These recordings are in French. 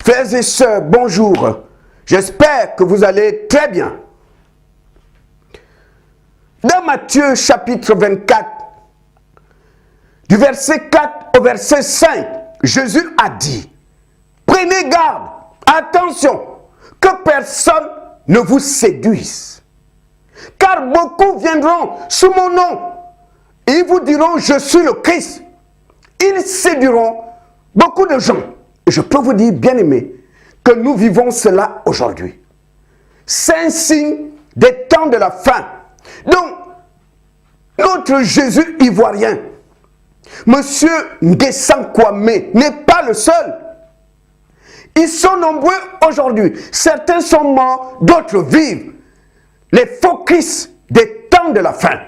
Frères et sœurs, bonjour. J'espère que vous allez très bien. Dans Matthieu chapitre 24, du verset 4 au verset 5, Jésus a dit, prenez garde, attention, que personne ne vous séduise. Car beaucoup viendront sous mon nom et ils vous diront, je suis le Christ. Ils séduiront beaucoup de gens. Et je peux vous dire, bien-aimés, que nous vivons cela aujourd'hui. C'est un signe des temps de la fin. Donc, notre Jésus ivoirien, Monsieur Nguessan Kwame, n'est pas le seul. Ils sont nombreux aujourd'hui. Certains sont morts, d'autres vivent. Les faux Christ des temps de la fin.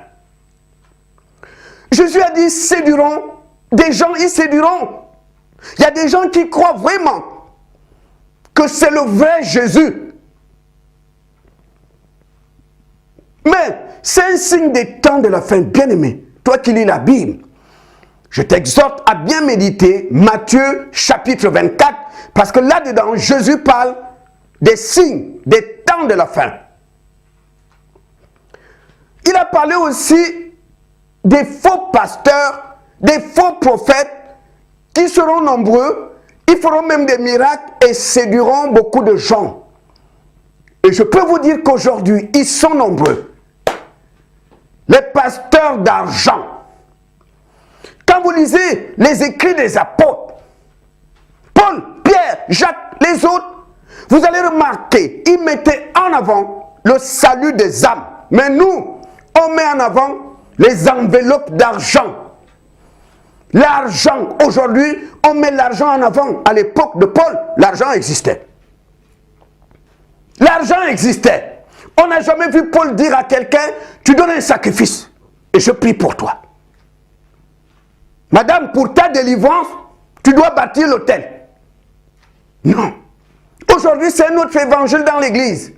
Jésus a dit, séduiront des gens, ils séduiront. Il y a des gens qui croient vraiment que c'est le vrai Jésus. Mais c'est un signe des temps de la fin, bien-aimé. Toi qui lis la Bible, je t'exhorte à bien méditer Matthieu chapitre 24, parce que là-dedans, Jésus parle des signes des temps de la fin. Il a parlé aussi des faux pasteurs, des faux prophètes qui seront nombreux, ils feront même des miracles et séduiront beaucoup de gens. Et je peux vous dire qu'aujourd'hui, ils sont nombreux. Les pasteurs d'argent. Quand vous lisez les écrits des apôtres, Paul, Pierre, Jacques, les autres, vous allez remarquer, ils mettaient en avant le salut des âmes. Mais nous, on met en avant les enveloppes d'argent. L'argent, aujourd'hui, on met l'argent en avant. À l'époque de Paul, l'argent existait. L'argent existait. On n'a jamais vu Paul dire à quelqu'un, tu donnes un sacrifice et je prie pour toi. Madame, pour ta délivrance, tu dois bâtir l'autel. Non. Aujourd'hui, c'est un autre évangile dans l'église.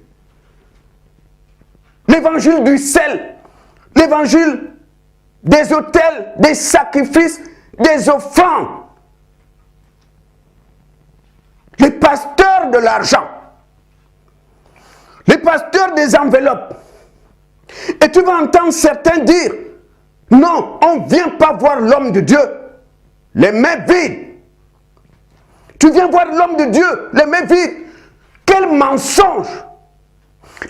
L'évangile du sel. L'évangile des autels, des sacrifices, des offrandes. Les pasteurs de l'argent. Les pasteurs des enveloppes. Et tu vas entendre certains dire, non, on ne vient pas voir l'homme de Dieu, les mains vides. Tu viens voir l'homme de Dieu, les mains vides. Quel mensonge!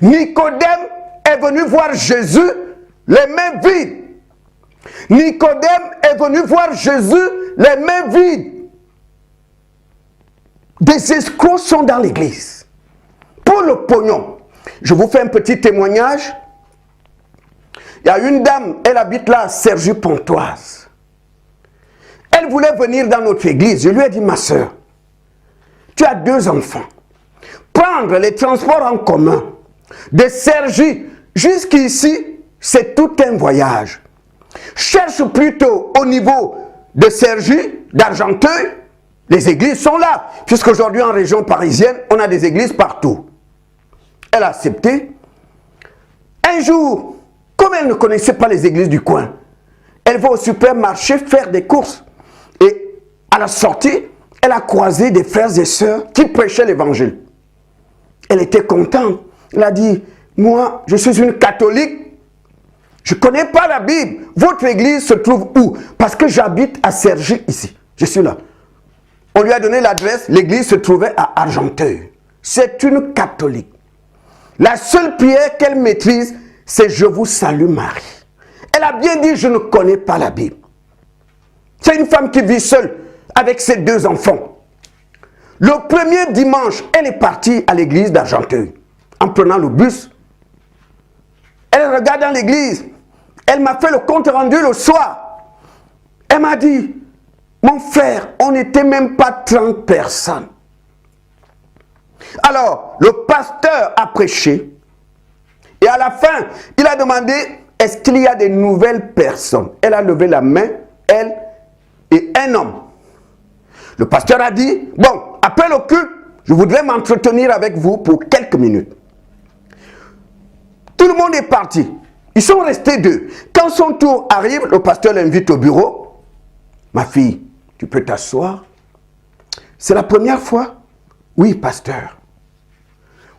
Nicodème est venu voir Jésus, les mains vides. Nicodème est venu voir Jésus, les mains vides. Des escrocs sont dans l'église. Pour le pognon, je vous fais un petit témoignage. Il y a une dame, elle habite là, Cergy-Pontoise. Elle voulait venir dans notre église. Je lui ai dit, ma soeur, tu as 2 enfants. Prendre les transports en commun de Cergy jusqu'ici, c'est tout un voyage. Cherche plutôt au niveau de Cergy, d'Argenteuil. Les églises sont là, puisqu'aujourd'hui en région parisienne, on a des églises partout. Elle a accepté. Un jour, comme elle ne connaissait pas les églises du coin, elle va au supermarché faire des courses. Et à la sortie, elle a croisé des frères et sœurs qui prêchaient l'évangile. Elle était contente. Elle a dit, moi, je suis une catholique. Je ne connais pas la Bible. Votre église se trouve où? Parce que j'habite à Cergy ici. Je suis là. On lui a donné l'adresse. L'église se trouvait à Argenteuil. C'est une catholique. La seule prière qu'elle maîtrise, c'est « Je vous salue Marie ». Elle a bien dit « Je ne connais pas la Bible ». C'est une femme qui vit seule avec ses 2 enfants. Le premier dimanche, elle est partie à l'église d'Argenteuil en prenant le bus. Elle regarde dans l'église. Elle m'a fait le compte rendu le soir. Elle m'a dit « Mon frère, on n'était même pas 30 personnes. » Alors, le pasteur a prêché. Et à la fin, il a demandé, est-ce qu'il y a des nouvelles personnes? Elle a levé la main, elle et un homme. Le pasteur a dit, bon, après le culte, je voudrais m'entretenir avec vous pour quelques minutes. Tout le monde est parti. Ils sont restés 2. Quand son tour arrive, le pasteur l'invite au bureau. Ma fille, tu peux t'asseoir. C'est la première fois Oui, pasteur.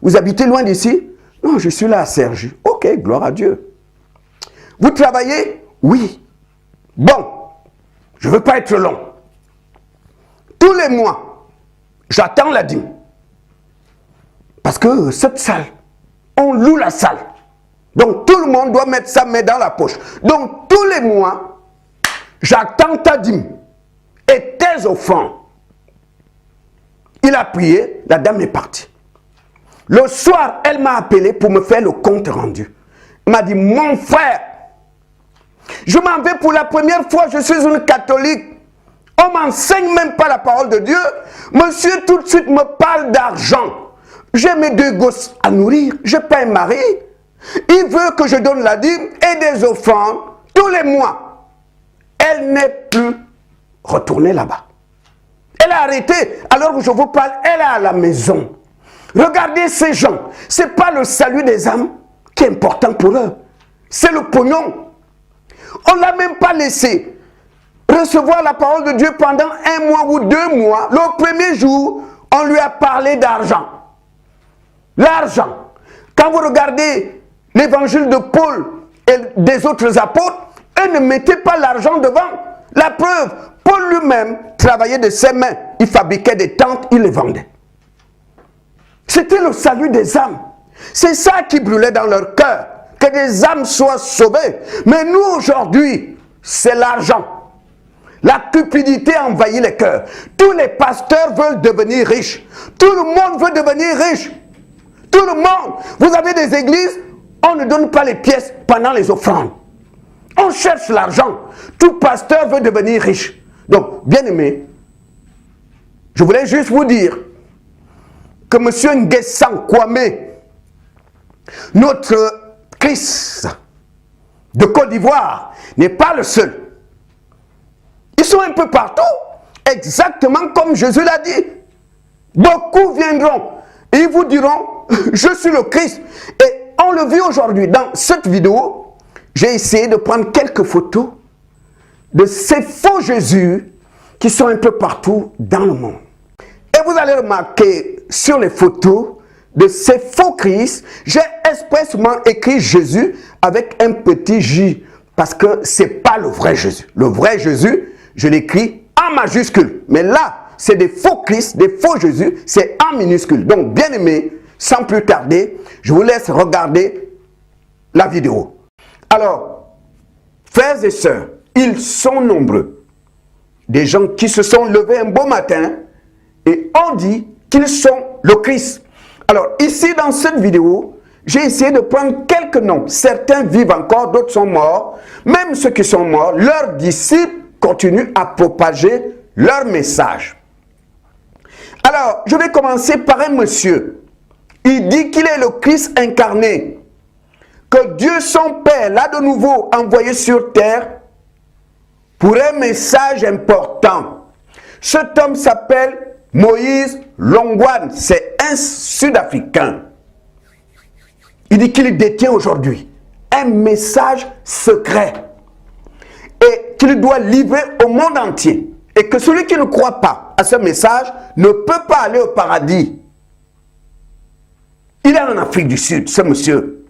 Vous habitez loin d'ici? Non, je suis là à Cergy. Ok, gloire à Dieu. Vous travaillez? Oui. Bon, je ne veux pas être long. Tous les mois, j'attends la dîme. Parce que cette salle, on loue la salle. Donc tout le monde doit mettre sa main dans la poche. Donc tous les mois, j'attends ta dîme et tes offrandes. Il a prié, la dame est partie. Le soir, elle m'a appelé pour me faire le compte rendu. Elle m'a dit, mon frère, je m'en vais pour la première fois, je suis une catholique. On ne m'enseigne même pas la parole de Dieu. Monsieur tout de suite me parle d'argent. J'ai mes 2 gosses à nourrir, je paie un mari. Il veut que je donne la dîme et des offrandes tous les mois. Elle n'est plus retournée là-bas. Elle a arrêté. Alors que je vous parle, elle est à la maison. Regardez ces gens. Ce n'est pas le salut des âmes qui est important pour eux. C'est le pognon. On ne l'a même pas laissé recevoir la parole de Dieu pendant 1 mois ou 2 mois. Le premier jour, on lui a parlé d'argent. L'argent. Quand vous regardez l'évangile de Paul et des autres apôtres, eux ne mettaient pas l'argent devant. La preuve, Paul lui-même travaillait de ses mains. Il fabriquait des tentes, il les vendait. C'était le salut des âmes. C'est ça qui brûlait dans leur cœur. Que des âmes soient sauvées. Mais nous aujourd'hui, c'est l'argent. La cupidité envahit les cœurs. Tous les pasteurs veulent devenir riches. Tout le monde veut devenir riche. Tout le monde. Vous avez des églises, on ne donne pas les pièces pendant les offrandes. On cherche l'argent. Tout pasteur veut devenir riche. Donc, bien aimé, je voulais juste vous dire que M. Nguessan Kwame, notre Christ de Côte d'Ivoire, n'est pas le seul. Ils sont un peu partout, exactement comme Jésus l'a dit. Beaucoup viendront et ils vous diront, je suis le Christ. Et on le vit aujourd'hui. Dans cette vidéo, j'ai essayé de prendre quelques photos de ces faux Jésus qui sont un peu partout dans le monde. Et vous allez remarquer sur les photos de ces faux Christ, j'ai expressément écrit Jésus avec un petit J parce que ce n'est pas le vrai Jésus. Le vrai Jésus, je l'écris en majuscule. Mais là, c'est des faux Christ, des faux Jésus, c'est en minuscule. Donc, bien aimé, sans plus tarder, je vous laisse regarder la vidéo. Alors, frères et sœurs, ils sont nombreux. Des gens qui se sont levés un beau matin et ont dit qu'ils sont le Christ. Alors, ici, dans cette vidéo, j'ai essayé de prendre quelques noms. Certains vivent encore, d'autres sont morts. Même ceux qui sont morts, leurs disciples continuent à propager leur message. Alors, je vais commencer par un monsieur. Il dit qu'il est le Christ incarné. Que Dieu son Père l'a de nouveau envoyé sur terre pour un message important. Cet homme s'appelle Moïse Longwan. C'est un Sud-Africain. Il dit qu'il détient aujourd'hui un message secret et qu'il doit livrer au monde entier. Et que celui qui ne croit pas à ce message ne peut pas aller au paradis. Il est en Afrique du Sud, ce monsieur.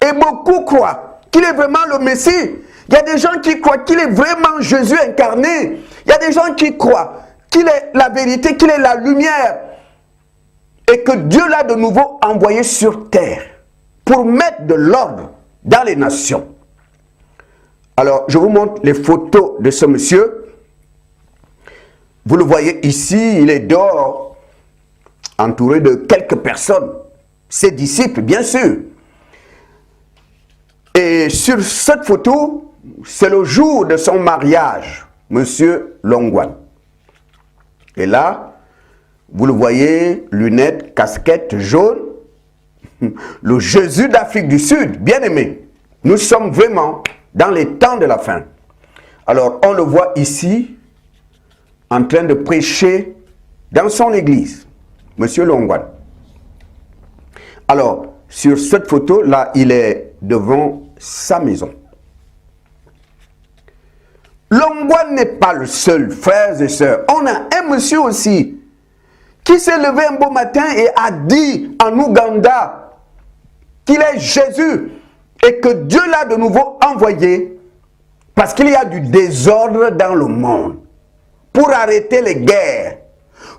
Et beaucoup croient qu'il est vraiment le Messie. Il y a des gens qui croient qu'il est vraiment Jésus incarné. Il y a des gens qui croient qu'il est la vérité, qu'il est la lumière. Et que Dieu l'a de nouveau envoyé sur terre pour mettre de l'ordre dans les nations. Alors, je vous montre les photos de ce monsieur. Vous le voyez ici, il est dehors, entouré de quelques personnes. Ses disciples, bien sûr. Et sur cette photo, c'est le jour de son mariage, monsieur Longwan. Et là, vous le voyez, lunettes, casquette jaune, le Jésus d'Afrique du Sud, bien aimé. Nous sommes vraiment dans les temps de la fin. Alors, on le voit ici, en train de prêcher dans son église, monsieur Longwan. Alors, sur cette photo, là, il est devant sa maison. Longwan n'est pas le seul, frères et sœurs. On a un monsieur aussi qui s'est levé un beau matin et a dit en Ouganda qu'il est Jésus et que Dieu l'a de nouveau envoyé parce qu'il y a du désordre dans le monde, pour arrêter les guerres,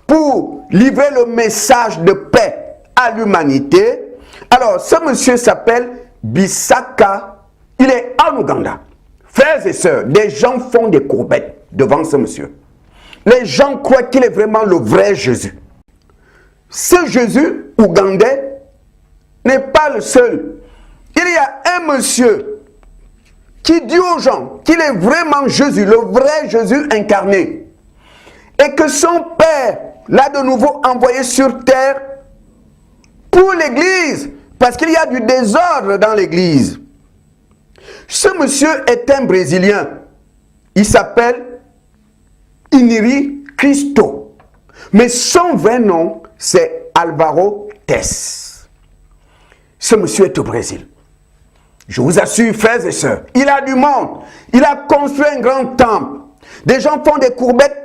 pour livrer le message de paix à l'humanité. Alors, ce monsieur s'appelle Bissaka, il est en Ouganda. Frères et sœurs, des gens font des courbettes devant ce monsieur. Les gens croient qu'il est vraiment le vrai Jésus. Ce Jésus ougandais n'est pas le seul. Il y a un monsieur qui dit aux gens qu'il est vraiment Jésus, le vrai Jésus incarné. Et que son Père l'a de nouveau envoyé sur terre pour l'Église. Parce qu'il y a du désordre dans l'Église. Ce monsieur est un Brésilien. Il s'appelle Iniri Cristo. Mais son vrai nom, c'est Alvaro Tess. Ce monsieur est au Brésil. Je vous assure, frères et sœurs, il a du monde. Il a construit un grand temple. Des gens font des courbettes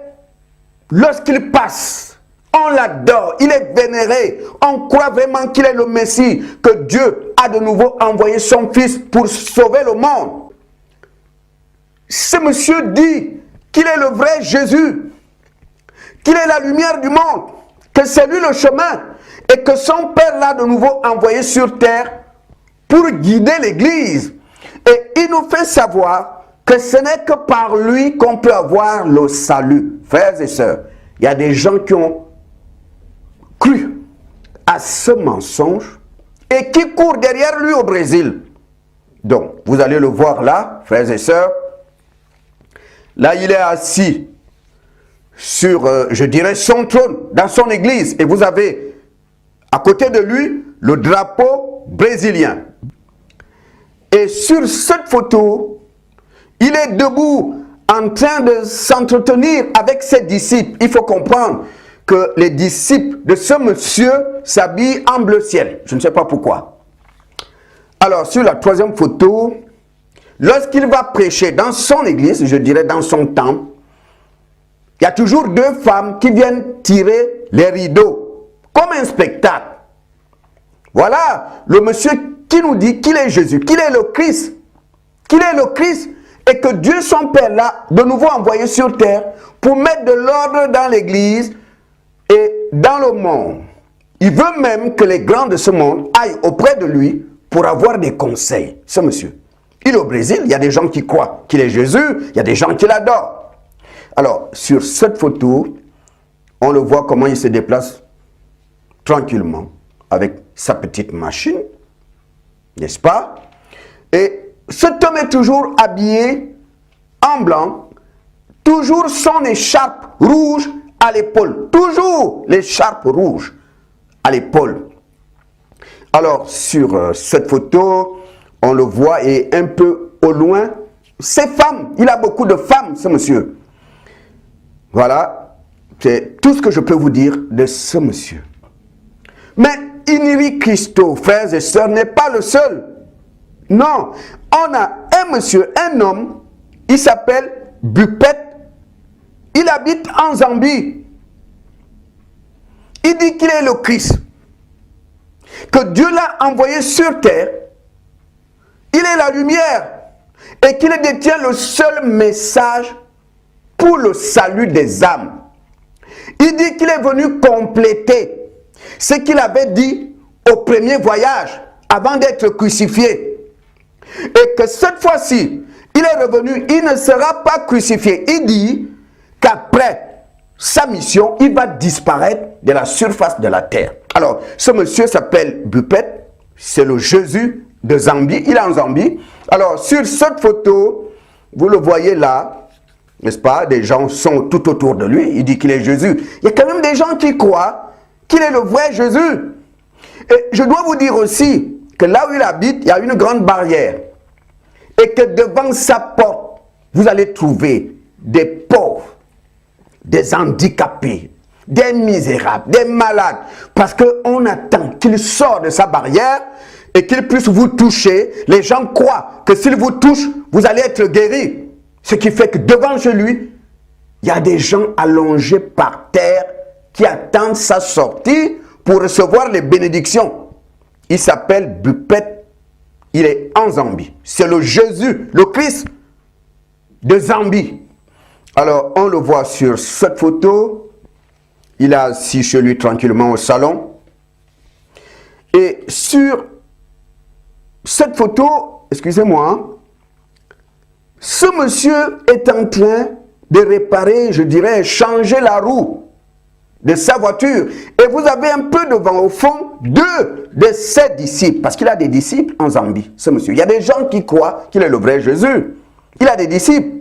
lorsqu'il passe. On l'adore, il est vénéré. On croit vraiment qu'il est le Messie, que Dieu a de nouveau envoyé son Fils pour sauver le monde. Ce monsieur dit qu'il est le vrai Jésus, qu'il est la lumière du monde, que c'est lui le chemin et que son Père l'a de nouveau envoyé sur terre pour guider l'Église. Et il nous fait savoir que ce n'est que par lui qu'on peut avoir le salut. Frères et sœurs, il y a des gens qui ont cru à ce mensonge et qui courent derrière lui au Brésil. Donc, vous allez le voir là, frères et sœurs. Là, il est assis sur, je dirais, son trône, dans son église. Et vous avez à côté de lui le drapeau brésilien. Et sur cette photo, il est debout en train de s'entretenir avec ses disciples. Il faut comprendre que les disciples de ce monsieur s'habillent en bleu ciel. Je ne sais pas pourquoi. Alors, sur la troisième photo, lorsqu'il va prêcher dans son église, je dirais dans son temple, il y a toujours deux femmes qui viennent tirer les rideaux, comme un spectacle. Voilà le monsieur qui nous dit qu'il est Jésus, qu'il est le Christ, et que Dieu son Père l'a de nouveau envoyé sur terre pour mettre de l'ordre dans l'église et dans le monde. Il veut même que les grands de ce monde aillent auprès de lui pour avoir des conseils. Ce monsieur, il est au Brésil, il y a des gens qui croient qu'il est Jésus, il y a des gens qui l'adorent. Alors, sur cette photo, on le voit comment il se déplace tranquillement avec sa petite machine, n'est-ce pas? Et cet homme est toujours habillé en blanc, toujours son écharpe rouge à l'épaule, toujours l'écharpe rouge à l'épaule. Alors, sur cette photo, on le voit et un peu au loin, ces femmes, il a beaucoup de femmes, ce monsieur. Voilà, c'est tout ce que je peux vous dire de ce monsieur. Mais Iniri Cristo, frères et sœurs, n'est pas le seul. Non, on a un monsieur, un homme, il s'appelle Bupet, il habite en Zambie. Il dit qu'il est le Christ, que Dieu l'a envoyé sur terre, il est la lumière et qu'il détient le seul message pour le salut des âmes. Il dit qu'il est venu compléter ce qu'il avait dit au premier voyage avant d'être crucifié. Et que cette fois-ci, il est revenu, il ne sera pas crucifié. Il dit qu'après sa mission, il va disparaître de la surface de la terre. Alors, ce monsieur s'appelle Bupet, c'est le Jésus de Zambie, il est en Zambie. Alors, sur cette photo, vous le voyez là, n'est-ce pas? Des gens sont tout autour de lui, il dit qu'il est Jésus. Il y a quand même des gens qui croient qu'il est le vrai Jésus. Et je dois vous dire aussi que là où il habite, il y a une grande barrière. Et que devant sa porte, vous allez trouver des pauvres, des handicapés, des misérables, des malades. Parce qu'on attend qu'il sorte de sa barrière et qu'il puisse vous toucher. Les gens croient que s'il vous touche, vous allez être guéri. Ce qui fait que devant chez lui, il y a des gens allongés par terre qui attendent sa sortie pour recevoir les bénédictions. Il s'appelle Bupet, il est en Zambie. C'est le Jésus, le Christ de Zambie. Alors, on le voit sur cette photo. Il est assis chez lui tranquillement au salon. Et sur cette photo, excusez-moi, ce monsieur est en train de réparer, je dirais, changer la roue de sa voiture. Et vous avez un peu devant, au fond, deux de ses disciples. Parce qu'il a des disciples en Zambie, ce monsieur. Il y a des gens qui croient qu'il est le vrai Jésus. Il a des disciples.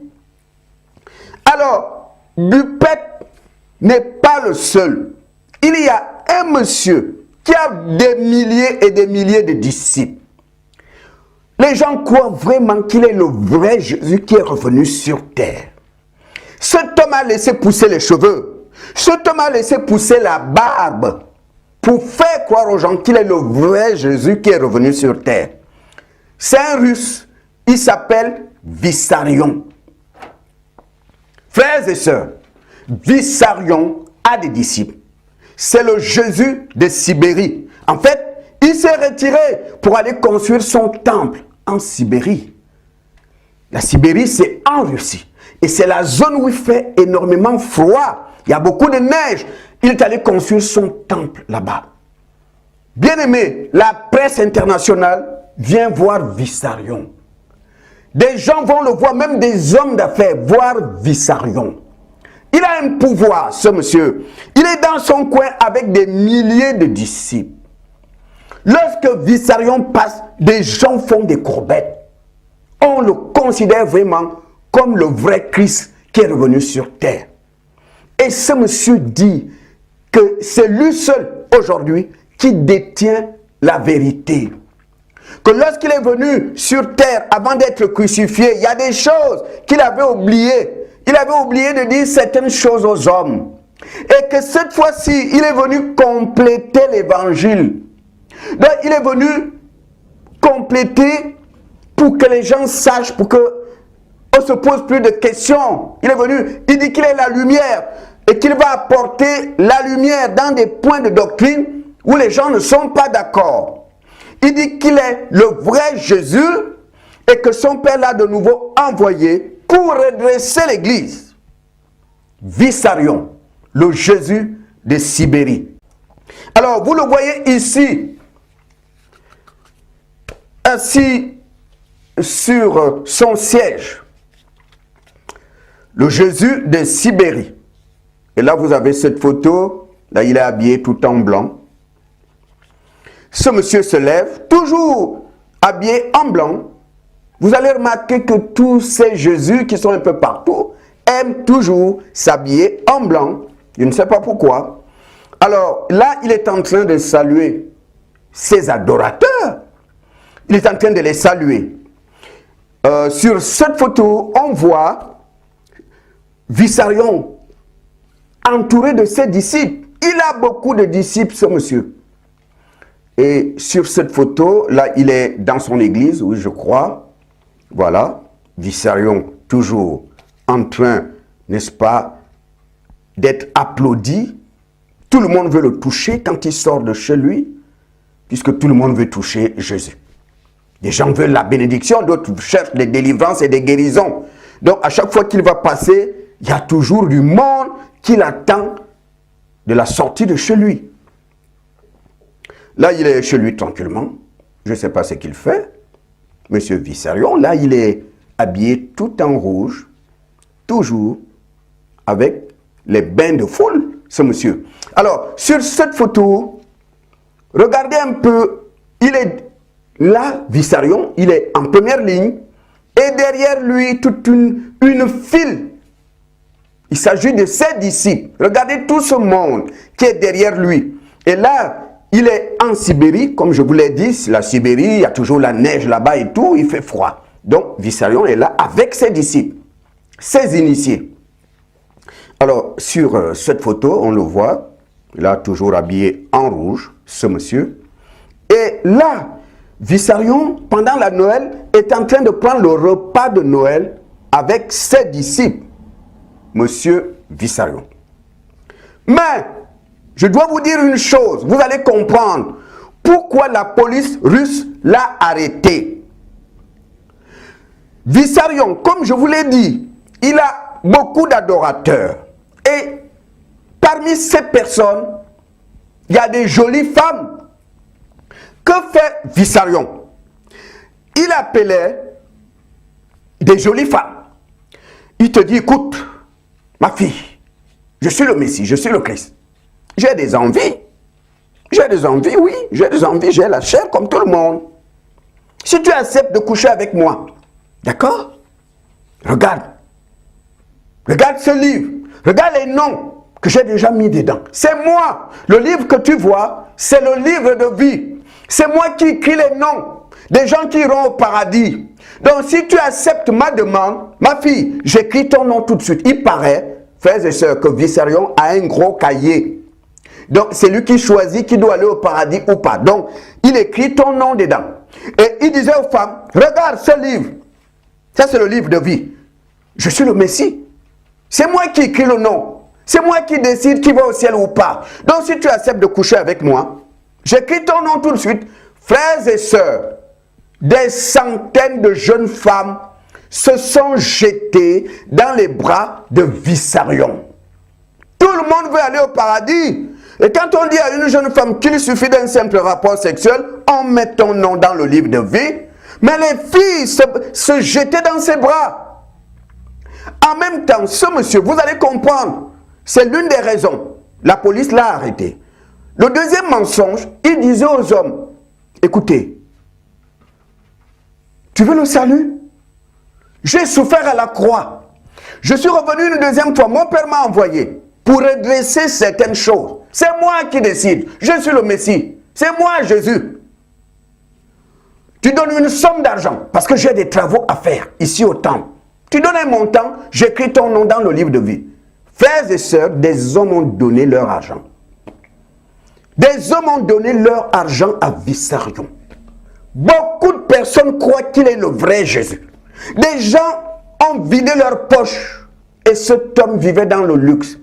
Alors, Bupet n'est pas le seul. Il y a un monsieur qui a des milliers et des milliers de disciples. Les gens croient vraiment qu'il est le vrai Jésus qui est revenu sur terre. Cet homme a laissé pousser les cheveux. Cet homme a laissé pousser la barbe pour faire croire aux gens qu'il est le vrai Jésus qui est revenu sur terre. C'est un Russe. Il s'appelle Vissarion. Frères et sœurs, Vissarion a des disciples. C'est le Jésus de Sibérie. En fait, il s'est retiré pour aller construire son temple en Sibérie. La Sibérie, c'est en Russie. Et c'est la zone où il fait énormément froid. Il y a beaucoup de neige. Il est allé construire son temple là-bas. Bien aimé, la presse internationale vient voir Vissarion. Des gens vont le voir, même des hommes d'affaires, voir Vissarion. Il a un pouvoir, ce monsieur. Il est dans son coin avec des milliers de disciples. Lorsque Vissarion passe, des gens font des courbettes. On le considère vraiment comme le vrai Christ qui est revenu sur terre. Et ce monsieur dit que c'est lui seul aujourd'hui qui détient la vérité. Que lorsqu'il est venu sur terre avant d'être crucifié, il y a des choses qu'il avait oubliées. Il avait oublié de dire certaines choses aux hommes. Et que cette fois-ci, il est venu compléter l'évangile. Donc, il est venu compléter pour que les gens sachent, pour qu'on ne se pose plus de questions. Il est venu, il dit qu'il est la lumière et qu'il va apporter la lumière dans des points de doctrine où les gens ne sont pas d'accord. Il dit qu'il est le vrai Jésus et que son Père l'a de nouveau envoyé pour redresser l'Église. Vissarion, le Jésus de Sibérie. Alors, vous le voyez ici, assis sur son siège, le Jésus de Sibérie. Et là, vous avez cette photo, là, il est habillé tout en blanc. Ce monsieur se lève, toujours habillé en blanc. Vous allez remarquer que tous ces Jésus qui sont un peu partout aiment toujours s'habiller en blanc. Je ne sais pas pourquoi. Alors là, il est en train de saluer ses adorateurs. Il est en train de les saluer. Sur cette photo, on voit Vissarion entouré de ses disciples. Il a beaucoup de disciples, ce monsieur. Et sur cette photo, là, il est dans son église, oui, je crois. Voilà, Vissarion toujours en train, n'est-ce pas, d'être applaudi. Tout le monde veut le toucher quand il sort de chez lui, puisque tout le monde veut toucher Jésus. Des gens veulent la bénédiction, d'autres cherchent des délivrances et des guérisons. Donc, à chaque fois qu'il va passer, il y a toujours du monde qui l'attend de la sortie de chez lui. Là, il est chez lui tranquillement. Je ne sais pas ce qu'il fait. Monsieur Vissarion, là, il est habillé tout en rouge, toujours avec les bains de foule, ce monsieur. Alors, sur cette photo, regardez un peu, il est là, Vissarion, il est en première ligne, et derrière lui, toute une file. Il s'agit de ses disciples. Regardez tout ce monde qui est derrière lui. Et là, il est en Sibérie, comme je vous l'ai dit, la Sibérie, il y a toujours la neige là-bas et tout, il fait froid. Donc, Vissarion est là avec ses disciples, ses initiés. Alors, sur cette photo, on le voit, il a toujours habillé en rouge, ce monsieur. Et là, Vissarion, pendant la Noël, est en train de prendre le repas de Noël avec ses disciples, monsieur Vissarion. Mais, je dois vous dire une chose, vous allez comprendre pourquoi la police russe l'a arrêté. Vissarion, comme je vous l'ai dit, il a beaucoup d'adorateurs. Et parmi ces personnes, il y a des jolies femmes. Que fait Vissarion? Il appelait des jolies femmes. Il te dit, écoute, ma fille, je suis le Messie, je suis le Christ. J'ai des envies. J'ai des envies, oui, j'ai des envies, j'ai la chair comme tout le monde. Si tu acceptes de coucher avec moi, d'accord? Regarde. Regarde ce livre. Regarde les noms que j'ai déjà mis dedans. C'est moi. Le livre que tu vois, c'est le livre de vie. C'est moi qui écris les noms des gens qui iront au paradis. Donc si tu acceptes ma demande, ma fille, j'écris ton nom tout de suite. Il paraît, frères et sœurs, que Vissarion a un gros cahier. Donc c'est lui qui choisit qui doit aller au paradis ou pas. Donc il écrit ton nom dedans. Et il disait aux femmes, regarde ce livre. Ça c'est le livre de vie. Je suis le Messie. C'est moi qui écris le nom. C'est moi qui décide qui va au ciel ou pas. Donc si tu acceptes de coucher avec moi, j'écris ton nom tout de suite. Frères et sœurs, des centaines de jeunes femmes se sont jetées dans les bras de Vissarion. Tout le monde veut aller au paradis. Et quand on dit à une jeune femme qu'il suffit d'un simple rapport sexuel, on met ton nom dans le livre de vie. Mais les filles se jetaient dans ses bras. En même temps, ce monsieur, vous allez comprendre, c'est l'une des raisons. La police l'a arrêté. Le deuxième mensonge, il disait aux hommes, écoutez, tu veux le salut? J'ai souffert à la croix. Je suis revenu une deuxième fois. Mon père m'a envoyé pour redresser certaines choses. C'est moi qui décide. Je suis le Messie. C'est moi, Jésus. Tu donnes une somme d'argent parce que j'ai des travaux à faire ici au temple. Tu donnes un montant, j'écris ton nom dans le livre de vie. Frères et sœurs, des hommes ont donné leur argent. Des hommes ont donné leur argent à Vissarion. Beaucoup de personnes croient qu'il est le vrai Jésus. Des gens ont vidé leurs poches et cet homme vivait dans le luxe.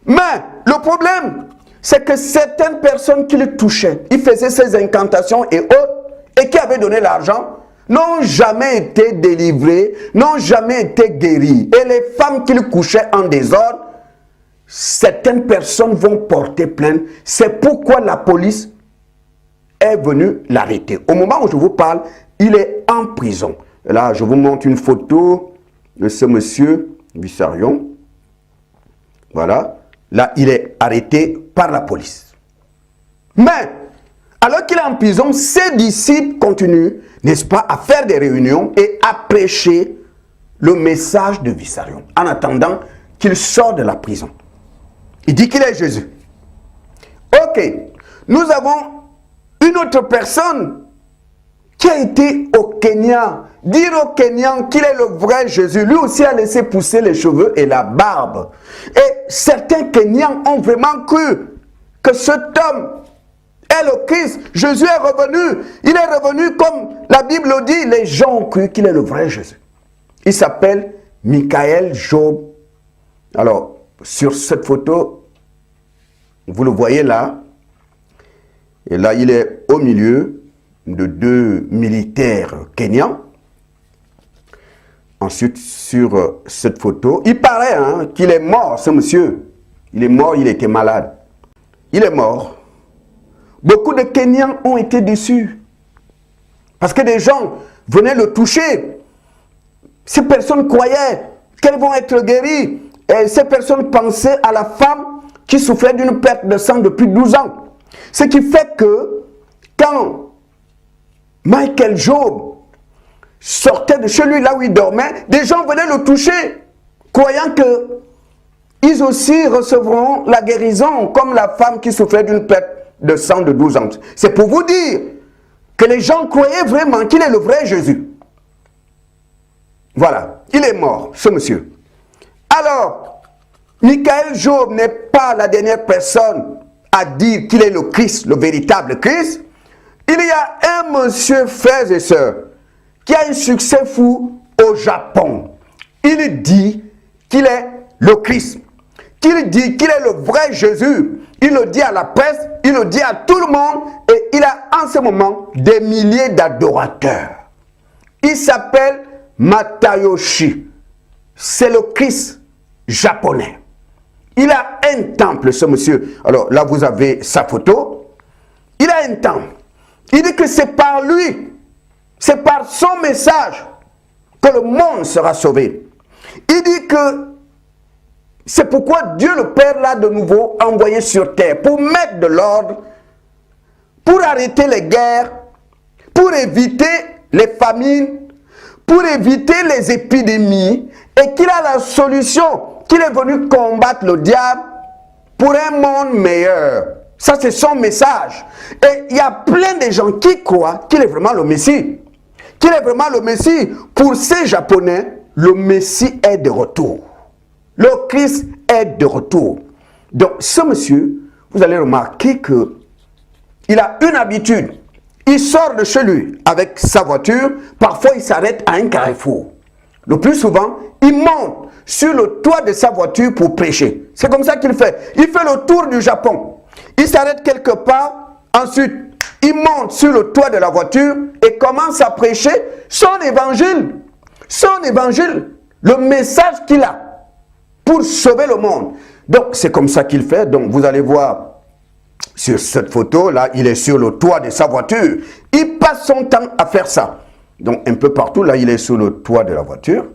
Mais le problème, c'est que certaines personnes qui le touchaient, il faisait ses incantations et autres, et qui avaient donné l'argent, n'ont jamais été délivrées, n'ont jamais été guéries. Et les femmes qui le couchaient en désordre, certaines personnes vont porter plainte. C'est pourquoi la police est venue l'arrêter. Au moment où je vous parle, il est en prison. Et là, je vous montre une photo de ce monsieur Vissarion. Voilà. Là, il est arrêté par la police. Mais, alors qu'il est en prison, ses disciples continuent, n'est-ce pas, à faire des réunions et à prêcher le message de Vissarion, en attendant qu'il sorte de la prison. Il dit qu'il est Jésus. Ok, nous avons une autre personne qui a été au Kenya. Dire au Kenyan qu'il est le vrai Jésus, lui aussi a laissé pousser les cheveux et la barbe. Et certains Kenyans ont vraiment cru que cet homme est le Christ. Jésus est revenu. Il est revenu comme la Bible dit. Les gens ont cru qu'il est le vrai Jésus. Il s'appelle Michael Job. Alors, sur cette photo, vous le voyez là. Et là, il est au milieu de deux militaires kenyans. Ensuite, sur cette photo, il paraît qu'il est mort, ce monsieur. Il est mort, il était malade. Il est mort. Beaucoup de Kenyans ont été déçus. Parce que des gens venaient le toucher. Ces personnes croyaient qu'elles vont être guéries. Et ces personnes pensaient à la femme qui souffrait d'une perte de sang depuis 12 ans. Ce qui fait que quand Michael Job sortait de chez lui là où il dormait, des gens venaient le toucher, croyant que ils aussi recevront la guérison comme la femme qui souffrait d'une perte de sang de 12 ans. C'est pour vous dire que les gens croyaient vraiment qu'il est le vrai Jésus. Voilà, il est mort, ce monsieur. Alors, Michael Job n'est pas la dernière personne à dire qu'il est le Christ, le véritable Christ. Il y a un monsieur, frères et sœurs, qui a un succès fou au Japon. Il dit qu'il est le Christ. qu'il dit qu'il est le vrai Jésus. Il le dit à la presse, il le dit à tout le monde et il a en ce moment des milliers d'adorateurs. Il s'appelle Matayoshi. C'est le Christ japonais. Il a un temple, ce monsieur. Alors là, vous avez sa photo. Il a un temple. Il dit que c'est par lui, c'est par son message que le monde sera sauvé. Il dit que c'est pourquoi Dieu le Père l'a de nouveau envoyé sur terre pour mettre de l'ordre, pour arrêter les guerres, pour éviter les famines, pour éviter les épidémies, et qu'il a la solution, qu'il est venu combattre le diable pour un monde meilleur. Ça, c'est son message. Et il y a plein de gens qui croient qu'il est vraiment le Messie. Qu'il est vraiment le Messie. Pour ces Japonais, le Messie est de retour. Le Christ est de retour. Donc, ce monsieur, vous allez remarquer que il a une habitude. Il sort de chez lui avec sa voiture. Parfois, il s'arrête à un carrefour. Le plus souvent, il monte sur le toit de sa voiture pour prêcher. C'est comme ça qu'il fait. Il fait le tour du Japon. Il s'arrête quelque part. Ensuite, il monte sur le toit de la voiture et commence à prêcher son évangile. Son évangile. Le message qu'il a pour sauver le monde. Donc, c'est comme ça qu'il fait. Donc, vous allez voir sur cette photo, là, il est sur le toit de sa voiture. Il passe son temps à faire ça. Donc, un peu partout, là, il est sur le toit de la voiture.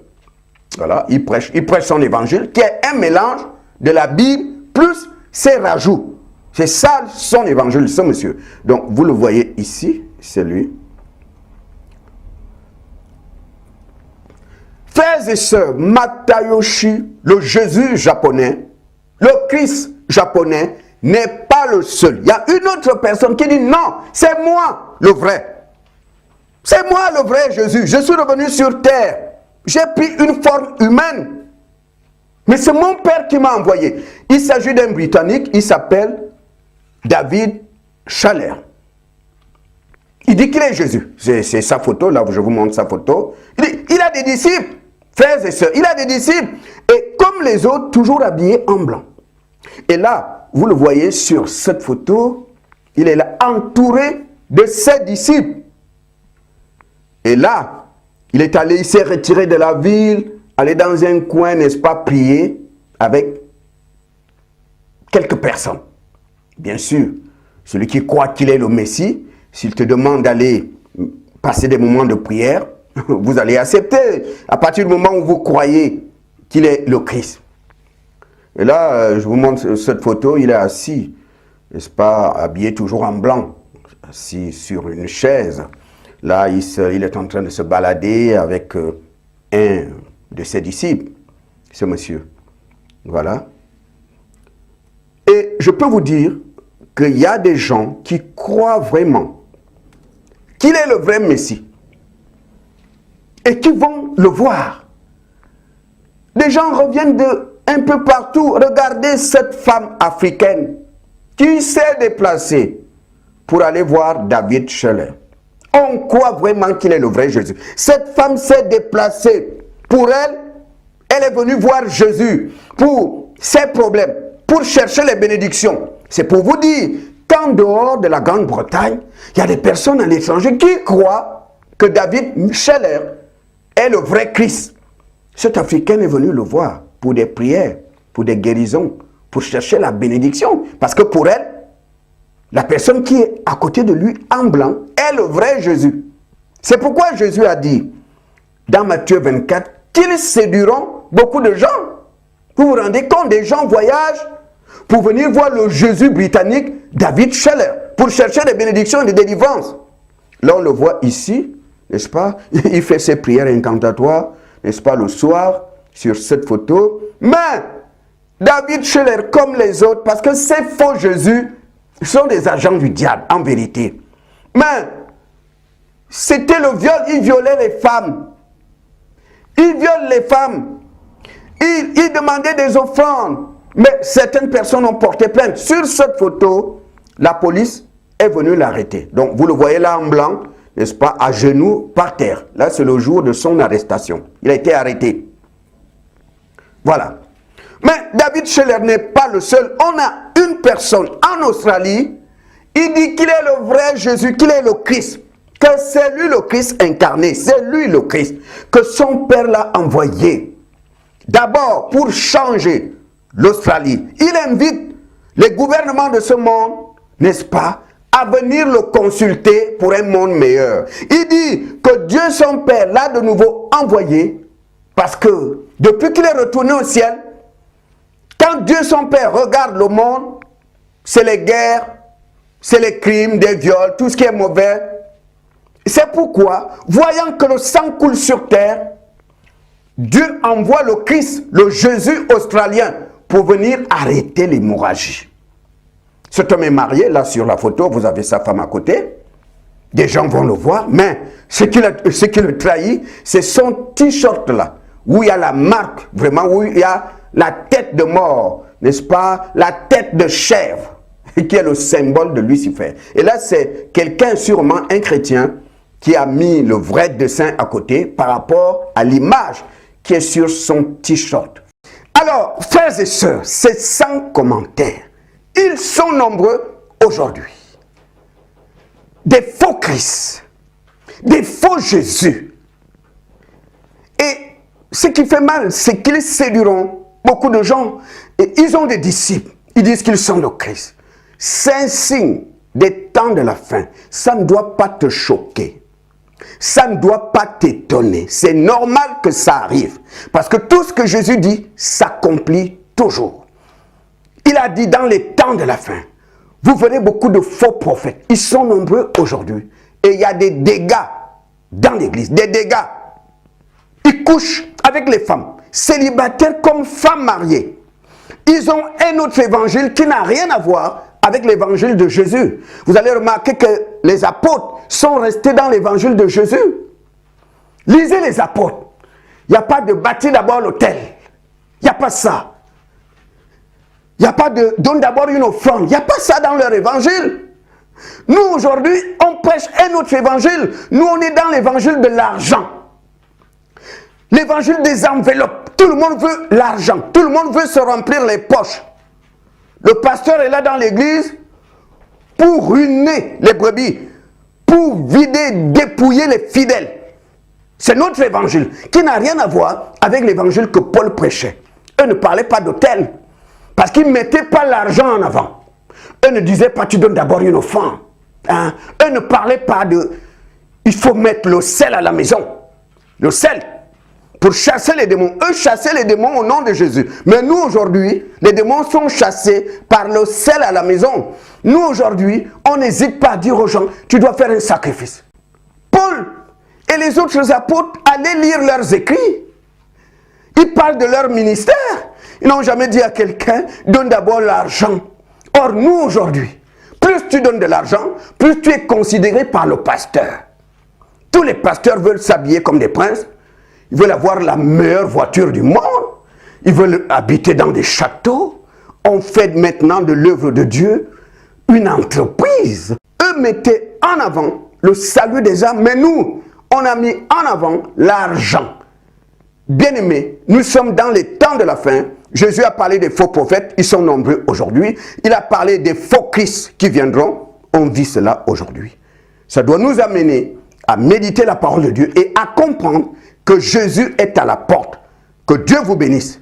Voilà, il prêche son évangile, qui est un mélange de la Bible plus ses rajouts. C'est ça son évangile, ce monsieur. Donc, vous le voyez ici, c'est lui. Frères et sœurs, Matayoshi, le Jésus japonais, le Christ japonais, n'est pas le seul. Il y a une autre personne qui dit non, c'est moi le vrai. C'est moi le vrai Jésus. Je suis revenu sur terre. J'ai pris une forme humaine. Mais c'est mon père qui m'a envoyé. Il s'agit d'un Britannique, il s'appelle David Schaller. Il dit qu'il est Jésus. C'est sa photo, là, je vous montre sa photo. Il dit, il a des disciples, frères et sœurs, il a des disciples. Et comme les autres, toujours habillés en blanc. Et là, vous le voyez sur cette photo, il est là, entouré de ses disciples. Et là, il est allé, il s'est retiré de la ville, aller dans un coin, n'est-ce pas, prier avec quelques personnes. Bien sûr, celui qui croit qu'il est le Messie, s'il te demande d'aller passer des moments de prière, vous allez accepter à partir du moment où vous croyez qu'il est le Christ. Et là, je vous montre cette photo, il est assis, n'est-ce pas, habillé toujours en blanc, assis sur une chaise. Là, il est en train de se balader avec un de ses disciples, ce monsieur. Voilà. Et je peux vous dire qu'il y a des gens qui croient vraiment qu'il est le vrai Messie et qui vont le voir. Des gens reviennent de un peu partout. Regardez cette femme africaine qui s'est déplacée pour aller voir David Schaller. On croit vraiment qu'il est le vrai Jésus. Cette femme s'est déplacée. Pour elle, elle est venue voir Jésus pour ses problèmes, pour chercher les bénédictions. C'est pour vous dire qu'en dehors de la Grande-Bretagne, il y a des personnes à l'étranger qui croient que David Schaller est le vrai Christ. Cet Africain est venu le voir pour des prières, pour des guérisons, pour chercher la bénédiction. Parce que pour elle, la personne qui est à côté de lui en blanc est le vrai Jésus. C'est pourquoi Jésus a dit dans Matthieu 24 qu'ils séduiront beaucoup de gens. Vous vous rendez compte, des gens voyagent pour venir voir le Jésus britannique David Schaller pour chercher des bénédictions et des délivrances. Là, on le voit ici, n'est-ce pas? Il fait ses prières incantatoires, n'est-ce pas, le soir, sur cette photo. Mais David Schaller, comme les autres, parce que ces faux Jésus sont des agents du diable, en vérité. Mais c'était le viol, il violait les femmes. Il viole les femmes. Il demandait des offrandes. Mais certaines personnes ont porté plainte. Sur cette photo, la police est venue l'arrêter. Donc, vous le voyez là en blanc, n'est-ce pas, à genoux, par terre. Là, c'est le jour de son arrestation. Il a été arrêté. Voilà. Mais David Scheller n'est pas le seul. On a une personne en Australie, il dit qu'il est le vrai Jésus, qu'il est le Christ. Que c'est lui le Christ incarné, c'est lui le Christ, que son Père l'a envoyé. D'abord pour changer l'Australie. Il invite les gouvernements de ce monde, n'est-ce pas, à venir le consulter pour un monde meilleur. Il dit que Dieu son Père l'a de nouveau envoyé parce que depuis qu'il est retourné au ciel, quand Dieu son Père regarde le monde, c'est les guerres, c'est les crimes, des viols, tout ce qui est mauvais. C'est pourquoi, voyant que le sang coule sur terre, Dieu envoie le Christ, le Jésus australien, pour venir arrêter l'hémorragie. Cet homme est marié, là sur la photo, vous avez sa femme à côté. Des gens vont le voir, mais ce qui le trahit, c'est son t-shirt là, où il y a la marque, vraiment, où il y a la tête de mort, n'est-ce pas, la tête de chèvre, qui est le symbole de Lucifer. Et là, c'est quelqu'un, sûrement un chrétien, qui a mis le vrai dessin à côté par rapport à l'image qui est sur son t-shirt. Alors, frères et sœurs, c'est sans commentaire. Ils sont nombreux aujourd'hui. Des faux Christ, des faux Jésus. Et ce qui fait mal, c'est qu'ils séduiront beaucoup de gens. Et ils ont des disciples. Ils disent qu'ils sont le Christ. C'est un signe des temps de la fin. Ça ne doit pas te choquer. Ça ne doit pas t'étonner. C'est normal que ça arrive. Parce que tout ce que Jésus dit s'accomplit toujours. Il a dit dans les temps de la fin, vous verrez beaucoup de faux prophètes. Ils sont nombreux aujourd'hui. Et il y a des dégâts dans l'église. Des dégâts. Ils couchent avec les femmes, célibataires comme femmes mariées. Ils ont un autre évangile qui n'a rien à voir avec l'évangile de Jésus. Vous allez remarquer que les apôtres sont restés dans l'évangile de Jésus. Lisez les apôtres. Il n'y a pas de bâtir d'abord l'autel. Il n'y a pas ça. Il n'y a pas de donne d'abord une offrande. Il n'y a pas ça dans leur évangile. Nous aujourd'hui, on prêche un autre évangile. Nous, on est dans l'évangile de l'argent. L'évangile des enveloppes. Tout le monde veut l'argent. Tout le monde veut se remplir les poches. Le pasteur est là dans l'église pour ruiner les brebis, pour vider, dépouiller les fidèles. C'est notre évangile qui n'a rien à voir avec l'évangile que Paul prêchait. Eux ne parlaient pas d'autel parce qu'ils ne mettaient pas l'argent en avant. Eux ne disaient pas tu donnes d'abord une offrande. Hein? Eux ne parlaient pas de il faut mettre le sel à la maison. Le sel. Pour chasser les démons. Eux chassaient les démons au nom de Jésus. Mais nous aujourd'hui, les démons sont chassés par le sel à la maison. Nous aujourd'hui, on n'hésite pas à dire aux gens, tu dois faire un sacrifice. Paul et les autres apôtres allaient lire leurs écrits. Ils parlent de leur ministère. Ils n'ont jamais dit à quelqu'un, donne d'abord l'argent. Or nous aujourd'hui, plus tu donnes de l'argent, plus tu es considéré par le pasteur. Tous les pasteurs veulent s'habiller comme des princes. Ils veulent avoir la meilleure voiture du monde. Ils veulent habiter dans des châteaux. On fait maintenant de l'œuvre de Dieu une entreprise. Eux mettaient en avant le salut des âmes, mais nous, on a mis en avant l'argent. Bien-aimés, nous sommes dans les temps de la fin. Jésus a parlé des faux prophètes, ils sont nombreux aujourd'hui. Il a parlé des faux Christ qui viendront. On vit cela aujourd'hui. Ça doit nous amener à méditer la parole de Dieu et à comprendre que Jésus est à la porte. Que Dieu vous bénisse.